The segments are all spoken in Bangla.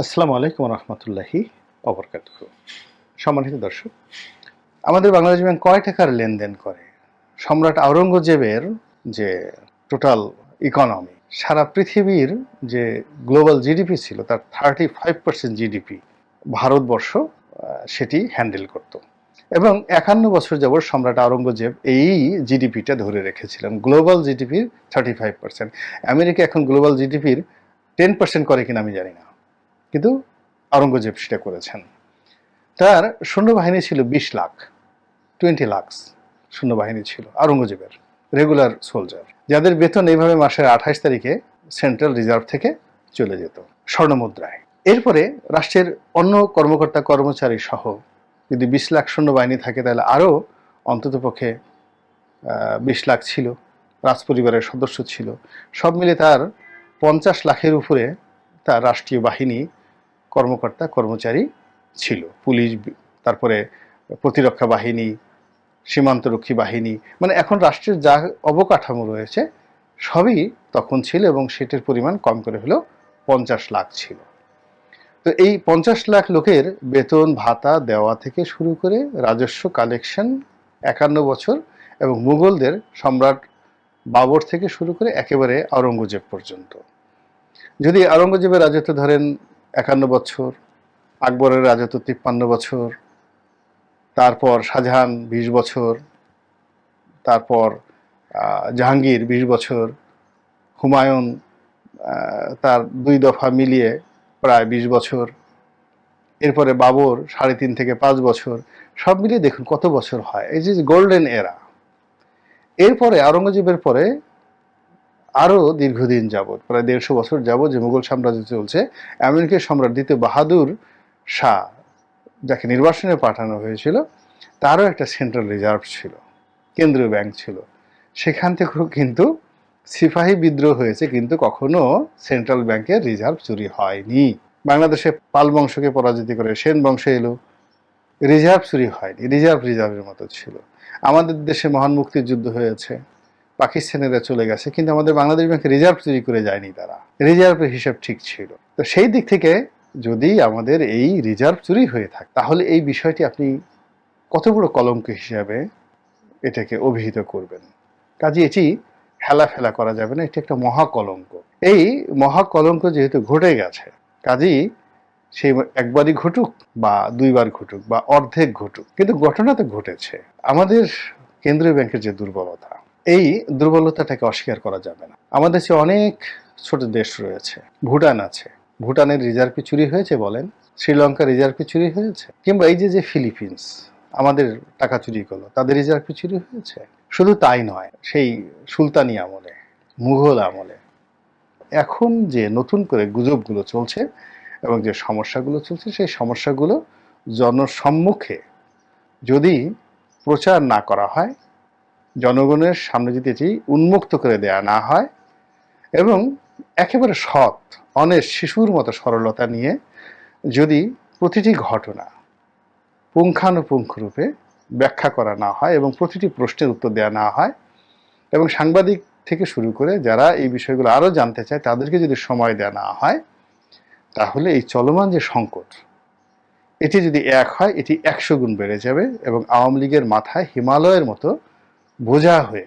আসসালামু আলাইকুম রহমতুল্লাহি ওবরকাতুহু। সম্মানিত দর্শক, আমাদের বাংলাদেশ ব্যাংক কয় টাকার লেনদেন করে? সম্রাট আওরঙ্গজেবের যে টোটাল ইকোনমি, সারা পৃথিবীর যে গ্লোবাল জিডিপি ছিল তার 35% জিডিপি ভারতবর্ষ সেটি হ্যান্ডেল করত। এবং 51 বছর যাবৎ সম্রাট আওরঙ্গজেব এই জিডিপিটা ধরে রেখেছিলেন, গ্লোবাল জিডিপির 35%। আমেরিকা এখন গ্লোবাল জিডিপির 10% করে কিনা আমি জানি না, কিন্তু আওরঙ্গজেব সেটা করেছেন। তার সৈন্যবাহিনী ছিল 20 লাখ, 20 লাখ সৈন্যবাহিনী ছিল আওরঙ্গজেবের, রেগুলার সোলজার, যাদের বেতন এইভাবে মাসের 28 তারিখে সেন্ট্রাল রিজার্ভ থেকে চলে যেত স্বর্ণমুদ্রায়। এরপরে রাষ্ট্রের অন্য কর্মকর্তা কর্মচারী সহ যদি 20 লাখ সৈন্যবাহিনী থাকে, তাহলে আরও অন্ততপক্ষে 20 লাখ ছিল, রাজপরিবারের সদস্য ছিল। সব মিলে তার 50 লাখের উপরে তার রাষ্ট্রীয় বাহিনী, কর্মকর্তা কর্মচারী ছিল। পুলিশ, তারপরে প্রতিরক্ষা বাহিনী, সীমান্তরক্ষী বাহিনী, মানে এখন রাষ্ট্রের যা অবকাঠামো রয়েছে সবই তখন ছিল, এবং সেটির পরিমাণ কম করে হলেও 50 লাখ ছিল। তো এই 50 লাখ লোকের বেতন ভাতা দেওয়া থেকে শুরু করে রাজস্ব কালেকশন 51 বছর, এবং মুঘলদের সম্রাট বাবর থেকে শুরু করে একেবারে আওরঙ্গজেব পর্যন্ত। যদি আওরঙ্গজেবের রাজত্ব ধরেন 51 বছর, আকবরের রাজত্ব 53 বছর, তারপর শাহজাহান 20 বছর, তারপর জাহাঙ্গীর 20 বছর, হুমায়ুন তার 2 দফা মিলিয়ে প্রায় 20 বছর, এরপরে বাবর 3.5 থেকে 5 বছর, সব মিলিয়ে দেখুন কত বছর হয়। এই যে গোল্ডেন এরা। এরপরে আওরঙ্গজেবের পরে আরও দীর্ঘদিন যাবৎ, প্রায় 150 বছর যাবৎ যে মুঘল সাম্রাজ্য চলছে, আমেরিকার সম্রাট দ্বিতীয় বাহাদুর শাহ, যাকে নির্বাসনে পাঠানো হয়েছিল, তারও একটা সেন্ট্রাল রিজার্ভ ছিল, কেন্দ্রীয় ব্যাংক ছিল। সেখান থেকেও কিন্তু সিপাহী বিদ্রোহ হয়েছে, কিন্তু কখনো সেন্ট্রাল ব্যাংকের রিজার্ভ চুরি হয়নি। বাংলাদেশে পাল বংশকে পরাজিত করে সেন বংশ এলো, রিজার্ভ চুরি হয়নি, রিজার্ভের মতো ছিল। আমাদের দেশে মহান মুক্তিযুদ্ধ হয়েছে, পাকিস্তানিরা চলে গেছে, কিন্তু আমাদের বাংলাদেশ ব্যাংকে রিজার্ভ চুরি করে যায়নি, তারা রিজার্ভের হিসাব ঠিক ছিল। তো সেই দিক থেকে যদি আমাদের এই রিজার্ভ চুরি হয়ে থাকে, তাহলে এই বিষয়টি আপনি কত বড় কলঙ্ক হিসাবে এটাকে অভিহিত করবেন। কাজে এটি হেলাফেলা করা যাবে না, এটি একটা মহাকলঙ্ক। এই মহাকলঙ্ক যেহেতু ঘটে গেছে, কাজেই সেই একবারই ঘটুক বা 2বার ঘটুক বা অর্ধেক ঘটুক, কিন্তু ঘটনা তো ঘটেছে। আমাদের কেন্দ্রীয় ব্যাংকের যে দুর্বলতা, এই দুর্বলতাটাকে অস্বীকার করা যাবে না। আমাদের চেয়ে অনেক ছোট দেশ রয়েছে, ভুটান আছে, ভুটানের রিজার্ভ কি চুরি হয়েছে বলেন? শ্রীলঙ্কার রিজার্ভ কি চুরি হয়েছে? কিংবা এই যে ফিলিপিন্স আমাদের টাকা চুরি করলো, তাদের রিজার্ভ কি চুরি হয়েছে? শুধু তাই নয়, সেই সুলতানি আমলে, মুঘল আমলে, এখন যে নতুন করে গুজবগুলো চলছে এবং যে সমস্যাগুলো চলছে, সেই সমস্যাগুলো জনসম্মুখে যদি প্রচার না করা হয়, জনগণের সামনে যদি এটি উন্মুক্ত করে দেয়া না হয়, এবং একেবারে সৎ অনেস্ট শিশুর মতো সরলতা নিয়ে যদি প্রতিটি ঘটনা পুঙ্খানুপুঙ্খ রূপে ব্যাখ্যা করা না হয় এবং প্রতিটি প্রশ্নের উত্তর দেওয়া না হয়, এবং সাংবাদিক থেকে শুরু করে যারা এই বিষয়গুলো আরও জানতে চায় তাদেরকে যদি সময় দেওয়া না হয়, তাহলে এই চলমান যে সংকট, এটি যদি এক হয়, এটি 100 গুণ বেড়ে যাবে, এবং আওয়ামী লীগের মাথায় হিমালয়ের মতো বোঝা হয়ে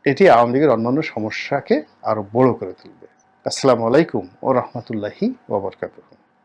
এটি আওয়ামী লীগের অন্যান্য সমস্যাকে আরো বড় করে তুলবে। আসসালামু আলাইকুম ওয়া রাহমাতুল্লাহি ওয়া বারাকাতুহু।